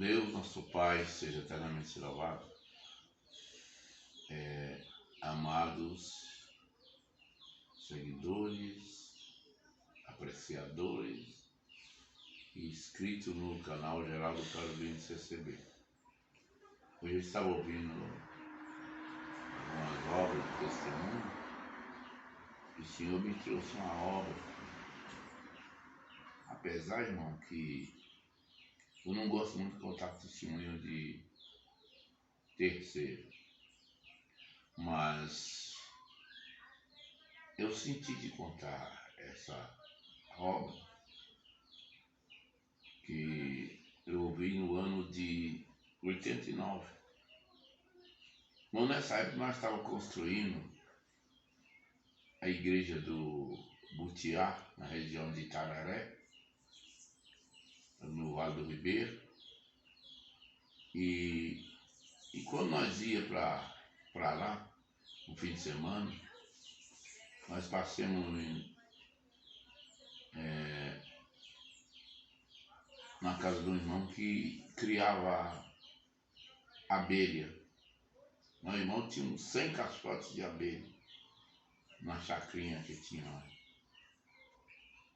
Deus, nosso Pai, seja eternamente louvado. Amados seguidores, apreciadores e inscritos no canal Geraldo Carolino CCB. Hoje eu estava ouvindo algumas obras de testemunho e o Senhor me trouxe uma obra. Apesar, irmão, que eu não gosto muito de contar testemunho de terceiro, mas eu senti de contar essa obra que eu ouvi no ano de 89. Bom, nessa época nós estávamos construindo a igreja do Butiá, na região de Itararé, no Vale do Ribeiro. E quando nós ia para lá, no fim de semana, nós passamos na casa de um irmão que criava abelha. Meu irmão tinha uns 100 caixotes de abelha na chacrinha que tinha lá.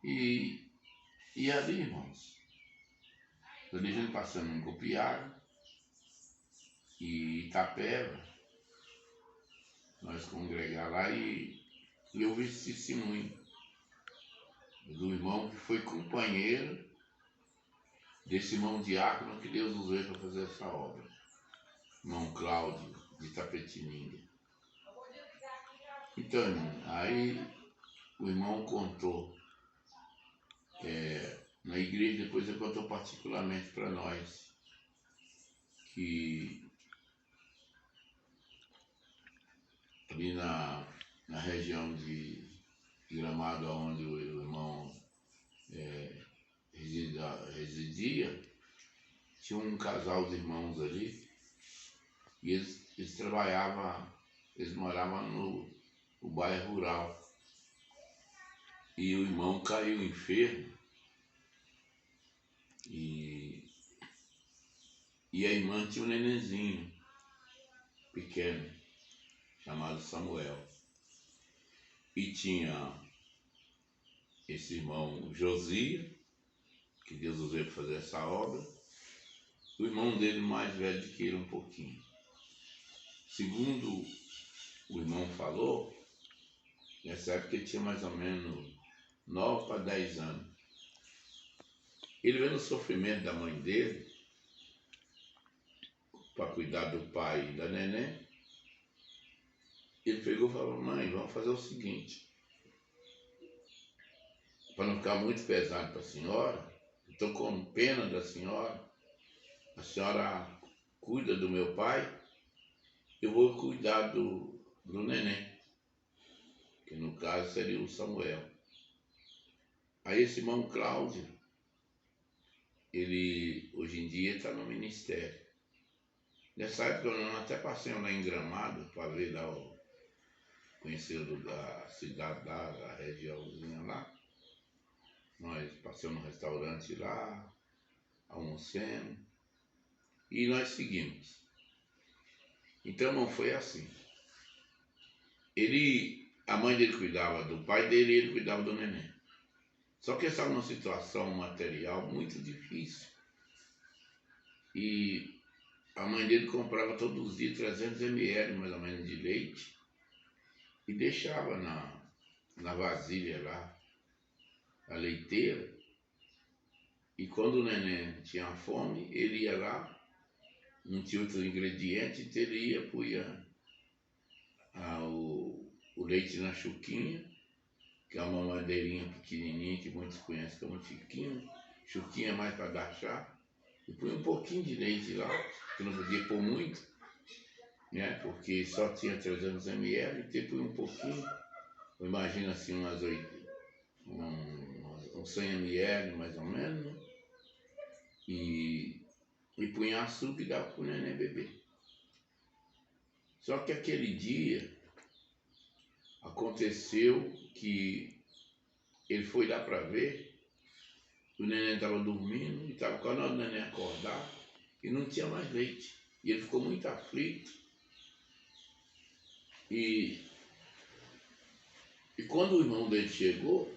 E ali, irmãos, a gente passando em Copiara e Itapeva, nós congregamos lá e eu vi esse testemunho do irmão que foi companheiro desse irmão diácono que Deus usou para fazer essa obra, irmão Cláudio de Itapetininga. Então, irmão, aí o irmão contou na igreja, depois ele contou particularmente para nós que ali na região de Gramado, onde o irmão residia, tinha um casal de irmãos ali e eles trabalhavam, eles moravam no bairro rural. E o irmão caiu enfermo e a irmã tinha um nenenzinho pequeno, chamado Samuel. E tinha esse irmão Josias, que Deus usou para fazer essa obra, o irmão dele mais velho do que ele um pouquinho. Segundo o irmão falou, nessa época ele tinha mais ou menos 9 para 10 anos. Ele vendo o sofrimento da mãe dele para cuidar do pai e da neném, ele pegou e falou: mãe, vamos fazer o seguinte, para não ficar muito pesado para a senhora, estou com pena da senhora, a senhora cuida do meu pai, eu vou cuidar do neném, que no caso seria o Samuel. Aí esse irmão Cláudio, ele hoje em dia está no ministério. Nessa época eu até passei lá em Gramado para ver lá, conhecer o lugar, a cidade lá, a regiãozinha lá. Nós passamos no restaurante lá, almoçamos e nós seguimos. Então não foi assim. A mãe dele cuidava do pai dele e ele cuidava do neném. Só que estava numa situação material muito difícil. E a mãe dele comprava todos os dias 300 ml mais ou menos de leite e deixava na vasilha lá, a leiteira. E quando o neném tinha fome, ele ia lá, não tinha outro ingrediente, então ele ia, punha o leite na chuquinha, que é uma madeirinha pequenininha que muitos conhecem como chiquinho, chuquinha mais para dar chá, e põe um pouquinho de leite lá, que não podia pôr muito, né, porque só tinha 300 ml, então põe um pouquinho, imagina assim uns 100 ml mais ou menos, né? E punha açúcar e dava para o neném beber. Só que aquele dia aconteceu que ele foi lá para ver, o neném estava dormindo, e estava quando o neném acordar, e não tinha mais leite. E ele ficou muito aflito. E quando o irmão dele chegou,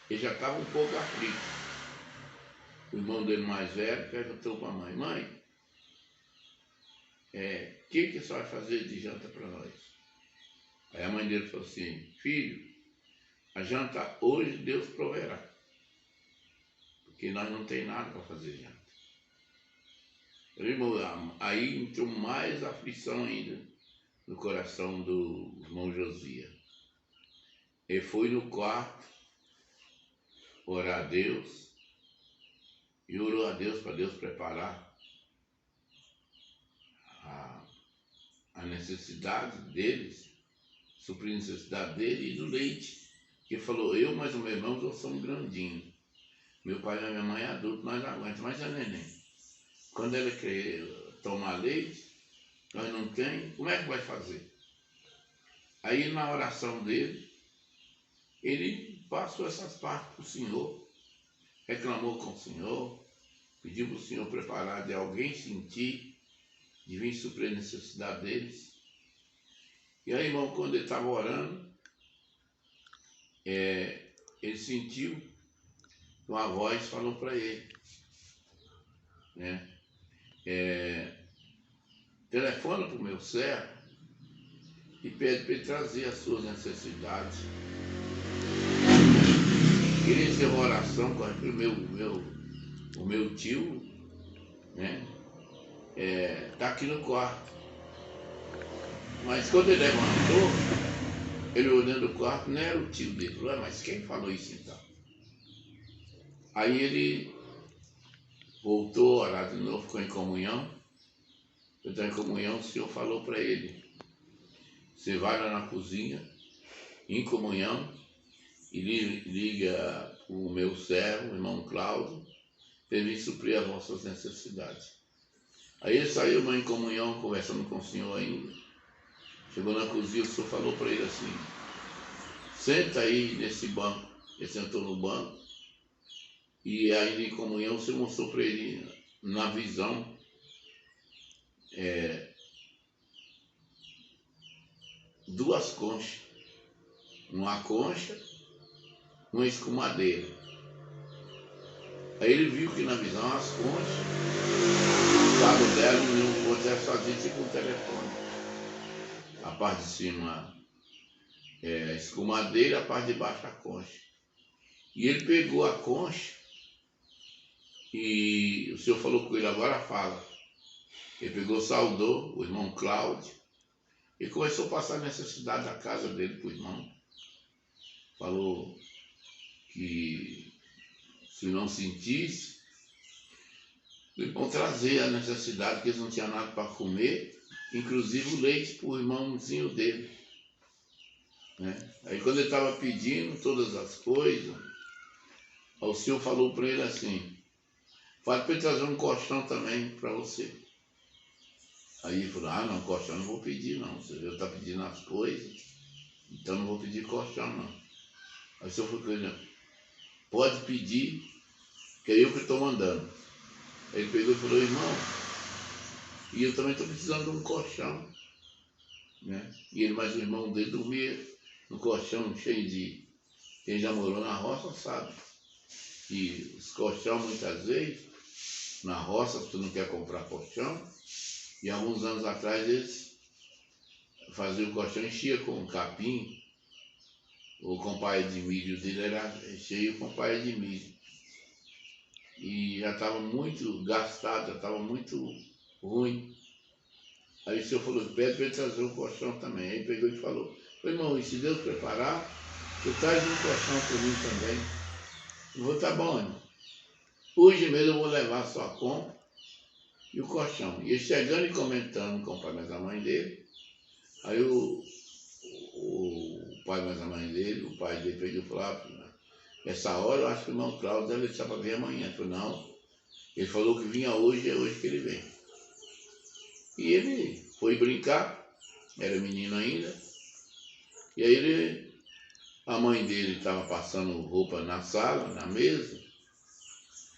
ele já estava um pouco aflito. O irmão dele mais velho perguntou para a mãe: mãe, o que você vai fazer de janta para nós? Aí a mãe dele falou assim: filho, a janta hoje Deus proverá, porque nós não tem nada para fazer janta. Irmão, aí entrou mais aflição ainda no coração do irmão Josias. Ele foi no quarto orar a Deus e orou a Deus para Deus preparar a necessidade deles, suprir a necessidade dele e do leite. Ele falou: eu mais o meu irmão nós somos grandinhos. Meu pai e minha mãe é adulto, nós aguentamos, mas é neném. Quando ela quer tomar leite, nós não tem, como é que vai fazer? Aí na oração dele, ele passou essas partes para o Senhor, reclamou com o Senhor, pediu para o Senhor preparar de alguém sentir, de vir suprir a necessidade deles. E aí, irmão, quando ele estava orando, ele sentiu que uma voz falou para ele, né? Telefona para o meu servo e pede para ele trazer as suas necessidades. Ele encerrou a oração com o meu tio, né? Está aqui no quarto. Mas quando ele levantou, ele olhando o quarto, não era o tio dele. Falou: mas quem falou isso então? Aí ele voltou a orar de novo, ficou em comunhão. Eu estou em comunhão, o Senhor falou para ele: você vai lá na cozinha, em comunhão, e liga para o meu servo, o irmão Cláudio, para ele suprir as vossas necessidades. Aí ele saiu em comunhão, conversando com o Senhor ainda. Chegou na cozinha, o Senhor falou para ele assim: senta aí nesse banco. Ele sentou no banco, e aí em comunhão o Senhor mostrou para ele, na visão, duas conchas. Uma concha, uma escumadeira. Aí ele viu que na visão as conchas, o cabo dela não podia fazer tipo um telefone. A parte de cima a escumadeira, a parte de baixo a concha. E ele pegou a concha e o Senhor falou com ele: agora fala. Ele pegou, saudou o irmão Cláudio e começou a passar a necessidade da casa dele para o irmão. Falou que se não sentisse, eles vão trazer a necessidade, que eles não tinham nada para comer, inclusive o leite para o irmãozinho dele, né? Aí quando ele estava pedindo todas as coisas, o Senhor falou para ele assim: fala para ele trazer um colchão também para você. Aí ele falou: não, colchão não vou pedir não, você está pedindo as coisas, então não vou pedir colchão não. Aí o Senhor falou com ele: pode pedir, que é eu que estou mandando. Aí ele pegou e falou: irmão, e eu também estou precisando de um colchão, né? E ele mais o irmão dele dormia no colchão cheio de... Quem já morou na roça sabe que os colchão muitas vezes, na roça, você não quer comprar colchão, e alguns anos atrás eles faziam o colchão, enchia com capim, ou com palha de milho dele era cheio com palha de milho. E já estava muito gastado, já estava muito ruim. Aí o Senhor falou: pede para ele trazer um colchão também. Aí ele pegou e falou: irmão, e se Deus preparar, tu traz um colchão para mim também. Eu vou: tá bom, irmão. Hoje mesmo eu vou levar só a compra e o colchão. E ele chegando e comentando com o pai e a mãe dele. Aí o pai e a mãe dele, o pai dele pegou e falou: essa hora eu acho que o irmão Cláudio deve deixar para vir amanhã. Eu falei: não, ele falou que vinha hoje, é hoje que ele vem. E ele foi brincar, era menino ainda, e aí a mãe dele estava passando roupa na sala, na mesa,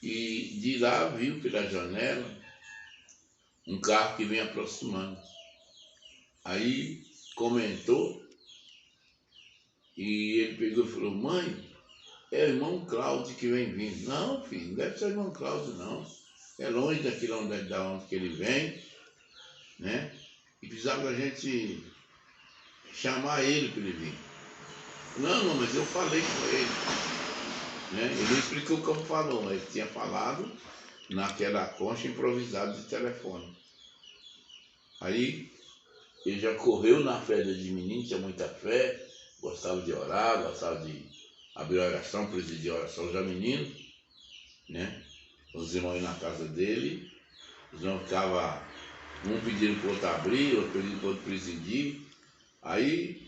e de lá viu pela janela um carro que vem aproximando. Aí comentou e ele pegou e falou: mãe, é o irmão Cláudio que vem vindo. Não, filho, não deve ser o irmão Cláudio, não. É longe daquilo da onde que ele vem, né? E precisava da gente chamar ele para ele vir. Não, mas eu falei com ele, né? Ele explicou como falou, mas ele tinha falado naquela concha improvisada de telefone. Aí ele já correu na fé de menino, tinha muita fé, gostava de orar, gostava de abrir oração, presidir oração já menino, né? Os irmãos iam na casa dele, os irmãos ficavam um pedindo para o outro abrir, outro pedindo para o outro presidir. Aí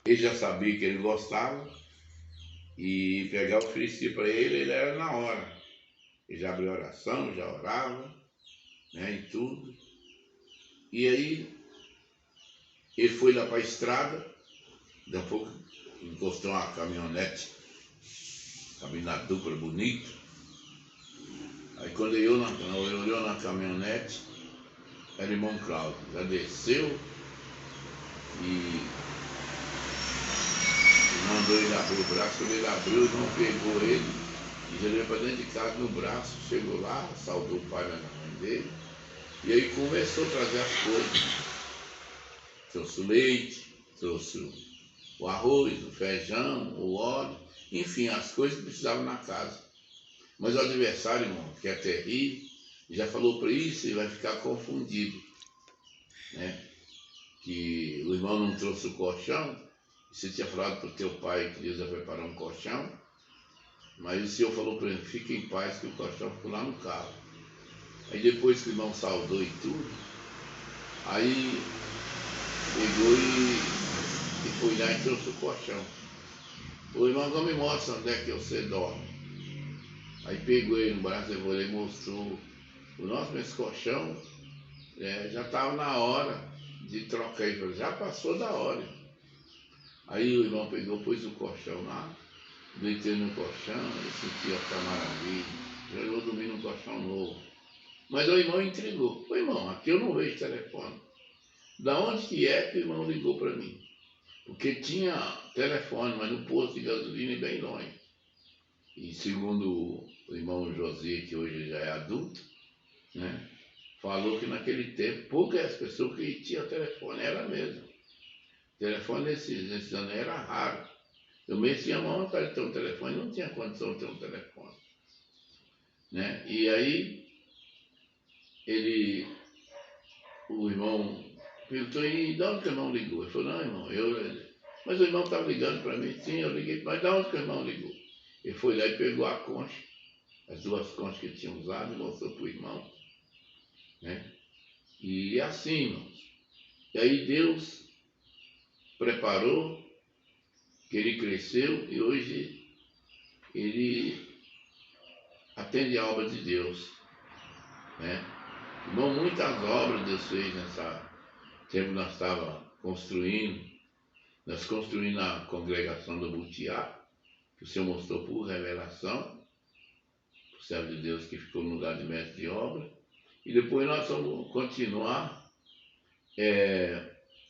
ele já sabia que ele gostava e pegava, oferecia para ele, ele era na hora. Ele já abriu oração, já orava, né, e tudo. E aí ele foi lá para a estrada, daqui a pouco encostou uma caminhonete, cabina dupla, bonito. Aí quando ele olhou na caminhonete, era o irmão Cláudio, já desceu e mandou ele abrir o braço. Quando ele abriu, o irmão pegou ele e já levou para dentro de casa no braço, chegou lá, saudou o pai e a mãe dele, e aí começou a trazer as coisas. Trouxe o leite, trouxe o arroz, o feijão, o óleo, enfim, as coisas que precisavam na casa. Mas o adversário, irmão, que é terrível, já falou para isso e vai ficar confundido, né? Que o irmão não trouxe o colchão, você tinha falado para o teu pai que Deus ia preparar um colchão, mas o Senhor falou para ele: fique em paz, que o colchão ficou lá no carro. Aí depois que o irmão saudou e tudo, aí pegou e foi lá e trouxe o colchão. O irmão não me mostra onde é que você dorme. Aí pegou ele no braço, levou ele e mostrou o nosso esse colchão, já estava na hora de trocar. Ele falou: já passou da hora. Aí o irmão pegou, pôs o colchão lá, deitei no colchão, eu senti essa maravilha, já vou dormir num colchão novo. Mas o irmão entregou: ô irmão, aqui eu não vejo telefone. Da onde que é que o irmão ligou para mim? Porque tinha telefone, mas no posto de gasolina bem longe. E segundo o irmão José, que hoje já é adulto, né, falou que naquele tempo poucas pessoas que tinham telefone, era mesmo. Telefone nesses anos era raro. Eu mesmo tinha uma vontade de ter um telefone, não tinha condição de ter um telefone, né? E aí o irmão perguntou: e de onde que o irmão ligou? Ele falou: não, irmão, mas o irmão estava ligando para mim. Sim, eu liguei, mas de onde que o irmão ligou? Ele foi lá e pegou a concha, as duas conchas que ele tinha usado, e mostrou para o irmão, né? E assim, irmãos. E aí Deus preparou, que ele cresceu e hoje ele atende a obra de Deus, né? Irmão, muitas obras Deus fez nessa tempo que nós estávamos construindo. Nós construímos a congregação do Butiá, que o Senhor mostrou por revelação, o servo de Deus que ficou no lugar de mestre de obra. E depois nós vamos continuar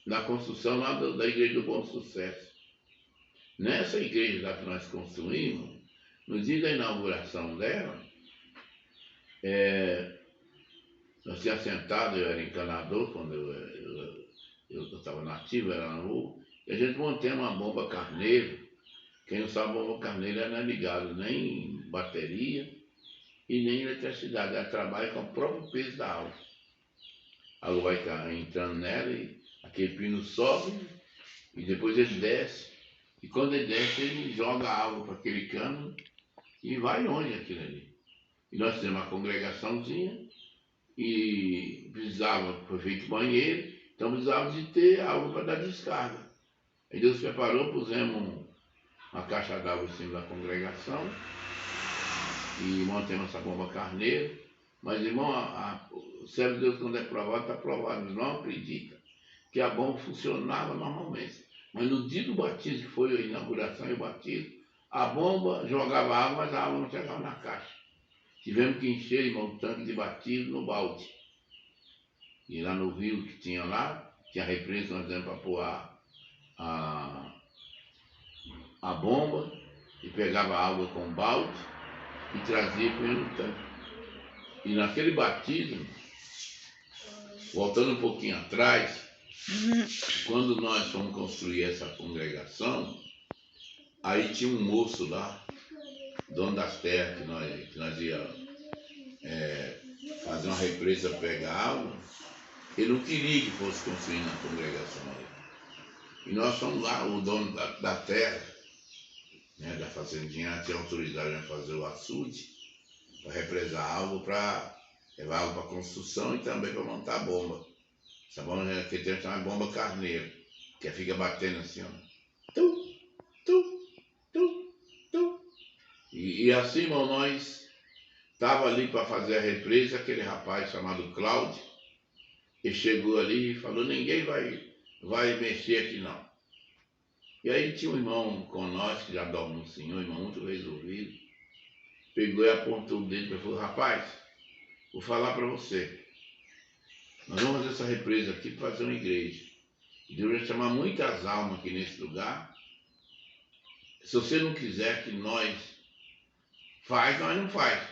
na construção lá da Igreja do Bom Sucesso. Nessa igreja lá que nós construímos, no dia da inauguração dela, nós tínhamos sentado, eu era encanador, quando eu estava nativo, era na rua, e a gente montamos uma bomba carneiro. Quem não sabe, bomba carneiro ela não é ligada nem em bateria e nem em eletricidade, ela trabalha com o próprio peso da água. A água vai entrando nela e aquele pino sobe e depois ele desce. E quando ele desce, ele joga a água para aquele cano e vai longe aquilo ali. E nós temos uma congregaçãozinha e foi feito banheiro, então precisava de ter água para dar descarga. Aí Deus preparou, pusemos uma caixa d'água em cima da congregação e montamos essa bomba carneiro. Mas, irmão, o servo de Deus, quando é provado, está provado, mas não acredita que a bomba funcionava normalmente. Mas no dia do batismo, que foi a inauguração e o batismo, a bomba jogava água, mas a água não chegava na caixa. Tivemos que encher, irmão, o tanque de batismo no balde. E lá no rio que tinha lá, tinha represa, nós demos para pôr a bomba, e pegava água com balde e trazia e punha no tanque. E naquele batismo, voltando um pouquinho atrás, quando nós fomos construir essa congregação, aí tinha um moço lá, dono das terras, que nós ia fazer uma represa para pegar água. Ele não queria que fosse construir na congregação ali. E nós fomos lá, o dono da terra, né, da fazendinha, tinha autoridade a fazer o açude, para represar água, para levar água para construção e também para montar a bomba. Essa bomba, naquele tempo, chama bomba carneiro, que fica batendo assim, ó. Tu, tu, tu, tu. E assim, irmão, nós estava ali para fazer a represa, aquele rapaz chamado Cláudio, ele chegou ali e falou, ninguém vai mexer aqui não. E aí tinha um irmão com nós, que já dorme no Senhor, irmão muito resolvido, pegou e apontou o dedo e falou, rapaz, vou falar para você, nós vamos fazer essa represa aqui para fazer uma igreja. E Deus vai chamar muitas almas aqui nesse lugar. Se você não quiser que nós não faz.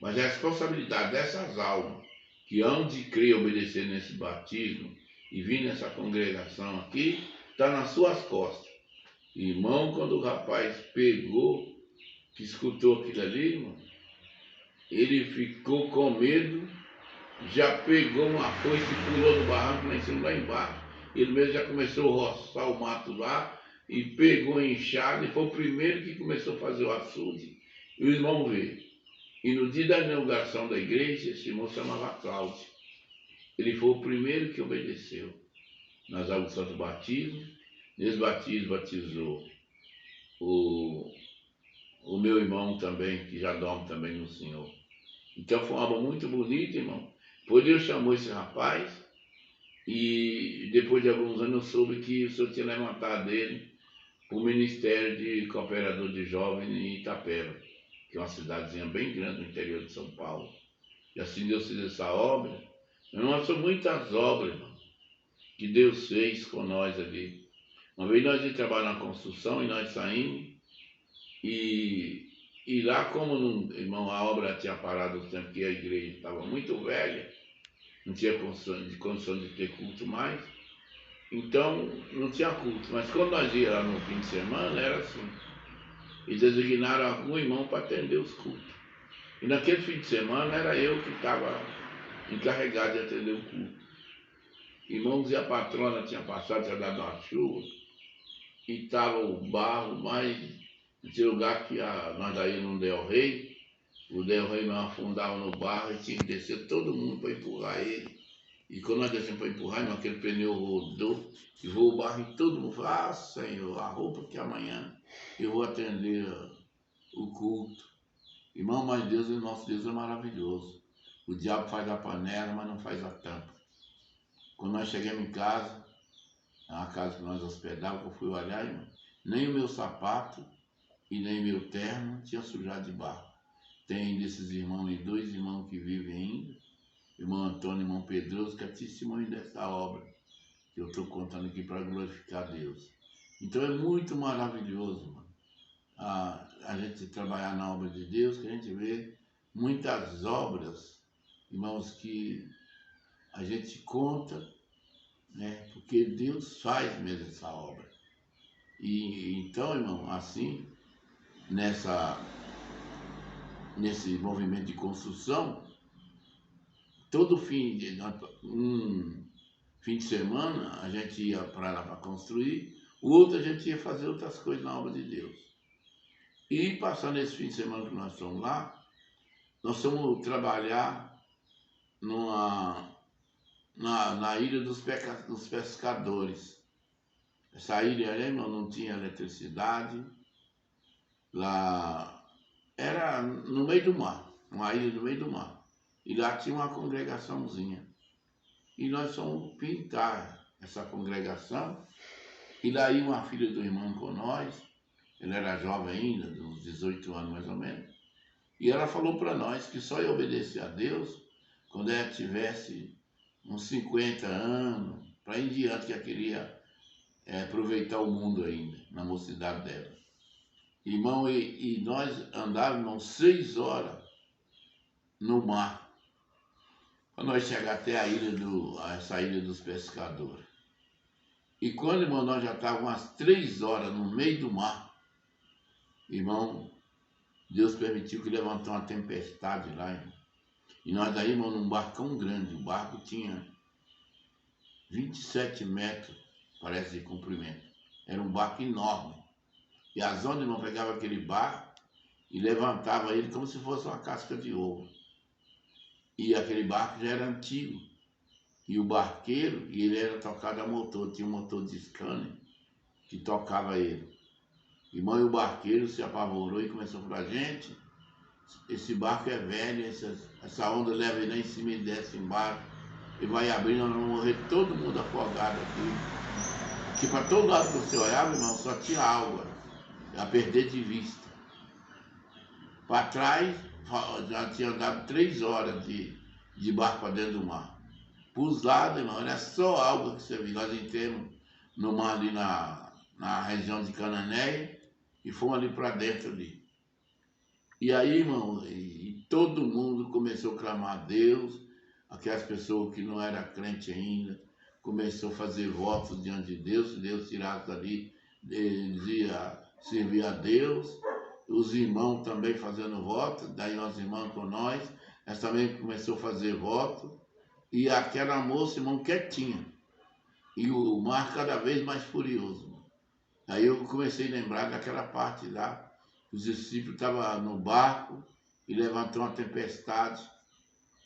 Mas a responsabilidade dessas almas que hão de crer e obedecer nesse batismo e vir nessa congregação aqui, está nas suas costas. Irmão, quando o rapaz pegou, que escutou aquilo ali, irmão, ele ficou com medo, já pegou uma foice e pulou no barranco lá em cima, lá embaixo. Ele mesmo já começou a roçar o mato lá e pegou a enxada e foi o primeiro que começou a fazer o açude. E o irmão veio. E no dia da inauguração da igreja, esse irmão se chamava Cláudio. Ele foi o primeiro que obedeceu nas águas do Santo Batismo. Nesse batismo batizou o meu irmão também, que já dorme também no Senhor. Então foi uma obra muito bonita, irmão. Depois Deus chamou esse rapaz e depois de alguns anos eu soube que o Senhor tinha levantado ele para o Ministério de Cooperador de Jovens em Itapeva, que é uma cidadezinha bem grande no interior de São Paulo. E assim Deus fez essa obra. Nós são muitas obras, irmão, que Deus fez com nós ali. Uma vez nós íamos trabalhar na construção e nós saímos e lá, como irmão, a obra tinha parado o tempo que a igreja estava muito velha, não tinha condição de ter culto mais, então não tinha culto. Mas quando nós íamos lá no fim de semana, era assim. Eles designaram algum irmão para atender os cultos. E naquele fim de semana era eu que estava encarregado de atender o culto. Irmãos, e a patrona tinha passado, tinha dado uma chuva, e estava o barro, mas nesse lugar que nós daí no Del Rey, o Del Rey não afundava no barro e tinha que descer todo mundo para empurrar ele. E quando nós descemos para empurrar, aquele pneu rodou e voou o barro em todo mundo. Falei, ah, Senhor, a roupa que amanhã eu vou atender o culto. Irmão, mas Deus, o nosso Deus é maravilhoso. O diabo faz a panela, mas não faz a tampa. Quando nós chegamos em casa, na casa que nós hospedávamos, que eu fui olhar, irmão, nem o meu sapato e nem meu terno tinha sujado de barro. Tem desses irmãos e 2 irmãos que vivem ainda, irmão Antônio e irmão Pedroso, que é testemunho dessa obra que eu estou contando aqui para glorificar Deus. Então é muito maravilhoso, mano, a gente trabalhar na obra de Deus, que a gente vê muitas obras, irmãos, que a gente conta, né, porque Deus faz mesmo essa obra. E então, irmão, assim, nesse movimento de construção, todo fim de semana a gente ia para lá para construir, o outro a gente ia fazer outras coisas na obra de Deus. E passando esse fim de semana que nós estamos lá, nós fomos trabalhar na ilha dos pescadores. Essa ilha aí, irmão, não tinha eletricidade, lá era no meio do mar, uma ilha no meio do mar. E lá tinha uma congregaçãozinha. E nós fomos pintar essa congregação. E lá ia uma filha do irmão com nós. Ele era jovem ainda, de uns 18 anos mais ou menos. E ela falou para nós que só ia obedecer a Deus quando ela tivesse uns 50 anos, para em diante, que ela queria aproveitar o mundo ainda, na mocidade dela. Irmão, e nós andávamos 6 horas no mar, para nós chegar até essa ilha dos pescadores. E quando, irmão, nós já estávamos umas 3 horas no meio do mar, irmão, Deus permitiu que levantou uma tempestade lá, irmão. E nós daí, irmão, num barcão grande, o barco tinha 27 metros, parece, de comprimento. Era um barco enorme. E as ondas, irmão, pegava aquele barco e levantava ele como se fosse uma casca de ovo. E aquele barco já era antigo. E o barqueiro, e ele era tocado a motor, tinha um motor de Scania que tocava ele. Irmão, e o barqueiro se apavorou e começou a falar: gente, esse barco é velho, essa onda leva ele lá em cima e desce embaixo, e vai abrindo, nós vamos morrer todo mundo afogado aqui. Que para todo lado que você olhava, irmão, só tinha água, a perder de vista. Para trás, já tinha andado 3 horas de barco para dentro do mar. Para os lados, irmão, era só água que você viu. Nós entramos no mar ali na região de Cananéia e fomos ali para dentro ali. E aí, irmão, e todo mundo começou a clamar a Deus, aquelas pessoas que não eram crente ainda, começou a fazer votos diante de Deus, se Deus tirasse dali, dizia servir a Deus. Os irmãos também fazendo votos, daí os irmãos com nós também começou a fazer votos. E aquela moça, irmão, quietinha. E o mar cada vez mais furioso. Aí eu comecei a lembrar daquela parte lá. Os discípulos estavam no barco e levantou uma tempestade.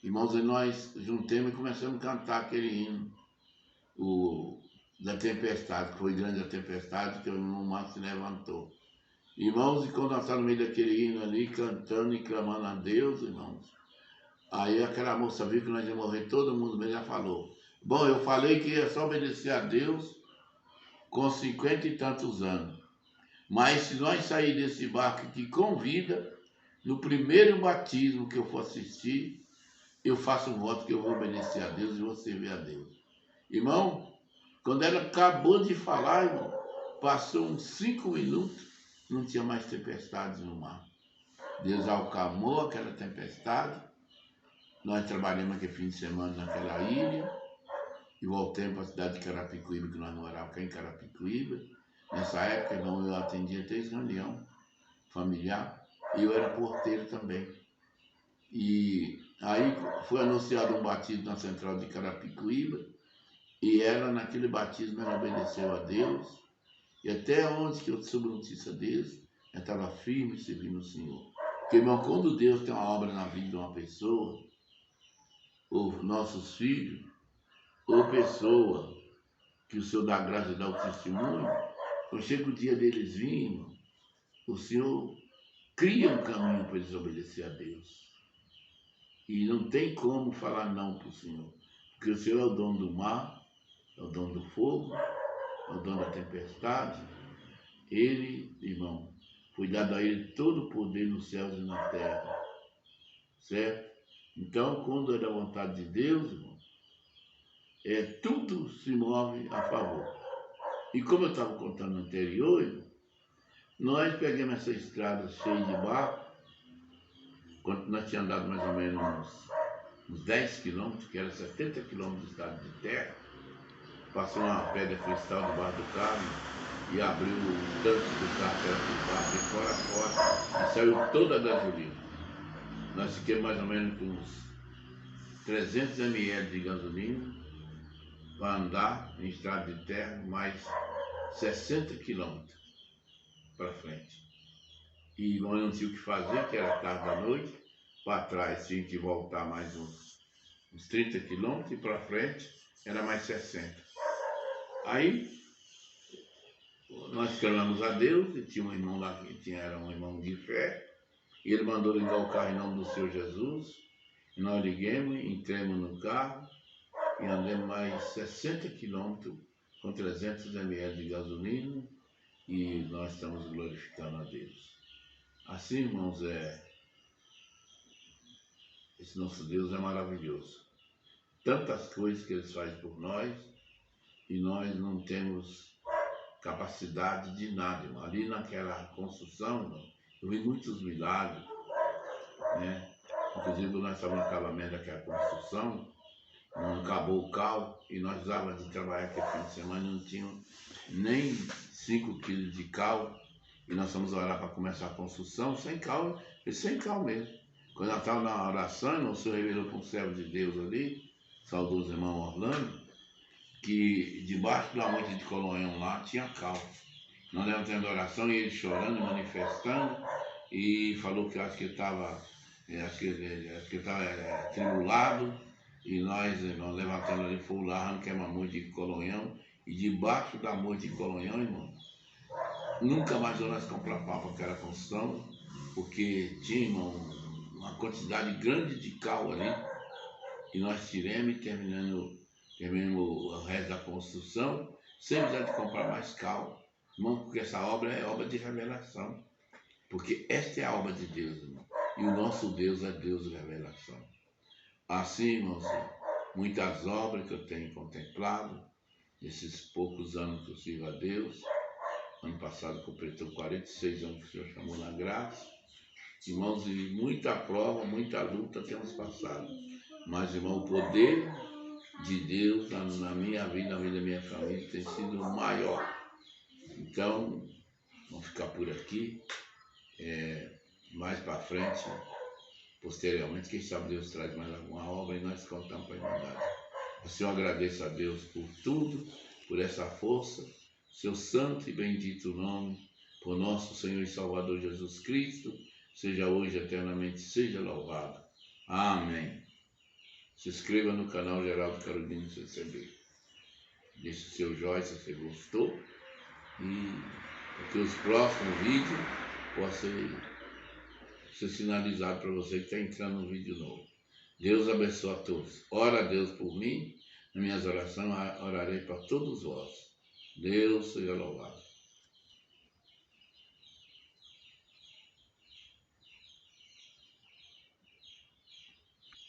Irmãos, e nós juntemos e começamos a cantar aquele hino da tempestade, que foi grande a tempestade, que o mar se levantou. Irmãos, e quando nós estávamos no meio daquele hino ali, cantando e clamando a Deus, irmãos, aí aquela moça viu que nós ia morrer, todo mundo mesmo já falou: bom, eu falei que ia só obedecer a Deus com 50 e tantos anos. Mas se nós sair desse barco aqui com vida, no primeiro batismo que eu for assistir, eu faço um voto que eu vou obedecer a Deus e vou servir a Deus. Irmão, quando ela acabou de falar, irmão, passou uns 5 minutos, não tinha mais tempestades no mar. Deus acalmou aquela tempestade. Nós trabalhamos aquele fim de semana naquela ilha e voltamos para a cidade de Carapicuíba, que nós morávamos aqui em Carapicuíba. Nessa época, irmão, eu atendia 3 reuniões familiares e eu era porteiro também. E aí foi anunciado um batismo na central de Carapicuíba e ela, naquele batismo, ela obedeceu a Deus. E até onde que eu soube notícia deles, ela estava firme servindo o Senhor. Porque, irmão, quando Deus tem uma obra na vida de uma pessoa, ou nossos filhos, ou pessoa que o Senhor dá graça e dá o testemunho, quando chega o dia deles virem, o Senhor cria um caminho para eles obedecer a Deus. E não tem como falar não para o Senhor, porque o Senhor é o dono do mar, é o dono do fogo, é o dono da tempestade. Ele, irmão, foi dado a ele todo o poder nos céus e na terra, certo? Então, quando é da vontade de Deus, irmão, tudo se move a favor. E como eu estava contando no anterior, irmão, nós pegamos essa estrada cheia de barco, quando nós tínhamos andado mais ou menos uns 10 quilômetros, que era 70 quilômetros de estrada de terra, passou uma pedra cristal debaixo do carro e abriu o tanque do carro, que era por baixo, e fora fora, e saiu toda a gasolina. Nós ficamos mais ou menos com uns 300 ml de gasolina para andar em estrada de terra mais 60 quilômetros para frente. E nós não tínhamos o que fazer, que era tarde da noite. Para trás tinha que voltar mais uns 30 quilômetros e para frente era mais 60. Aí nós clamamos a Deus e tinha um irmão lá que era um irmão de fé. E ele mandou ligar o carro em nome do Senhor Jesus. E nós ligamos, entramos no carro e andamos mais 60 quilômetros com 300 ml de gasolina e nós estamos glorificando a Deus. Assim, irmãos, esse nosso Deus é maravilhoso. tantas coisas que eles fazem por nós e nós não temos capacidade de nada, irmão. Ali naquela construção, irmão, eu vi muitos milagres, né? Inclusive nós estávamos no acabamento daquela construção, não acabou o cal e nós usávamos de trabalhar aquele fim de semana, não tinham nem 5 quilos de cal e nós fomos orar para começar a construção sem cal mesmo. Quando nós estávamos na oração, o Senhor revelou para um servo de Deus ali, saudoso irmão Orlando, que debaixo da monte de Colonhão lá tinha cal. Nós levantamos a oração e ele chorando, manifestando, e falou que acho que ele estava tribulado, e nós levantamos ali, foi lá, arrancamos a monte de Colonhão, e debaixo da monte de Colonhão, irmão, nunca mais nós compramos pau para aquela construção, porque tinha, irmão, uma quantidade grande de cal ali, e nós tiramos e terminamos o resto da construção, sem precisar de comprar mais cal, irmão, porque essa obra é obra de revelação, porque esta é a obra de Deus, irmão, e o nosso Deus é Deus de revelação. Assim, irmãos, muitas obras que eu tenho contemplado, nesses poucos anos que eu sirvo a Deus. Ano passado completou 46 anos que o Senhor chamou na graça. Irmãos, e muita prova, muita luta temos passado. Mas, irmão, o poder de Deus na minha vida, na vida da minha família, tem sido maior. Então, vamos ficar por aqui. Mais para frente, posteriormente, quem sabe Deus traz mais alguma obra e nós contamos para a Irmandade. Assim, eu agradeço a Deus por tudo, por essa força, seu santo e bendito nome, por nosso Senhor e Salvador Jesus Cristo, seja hoje eternamente, seja louvado. Amém. Se inscreva no canal Geraldo Carolino CCB. Deixe o seu joinha se você gostou. E que os próximos vídeos possam ser sinalizados para você que está entrando um vídeo novo. Deus abençoe a todos. Ora a Deus por mim. Nas minhas orações orarei para todos vós. Deus seja louvado.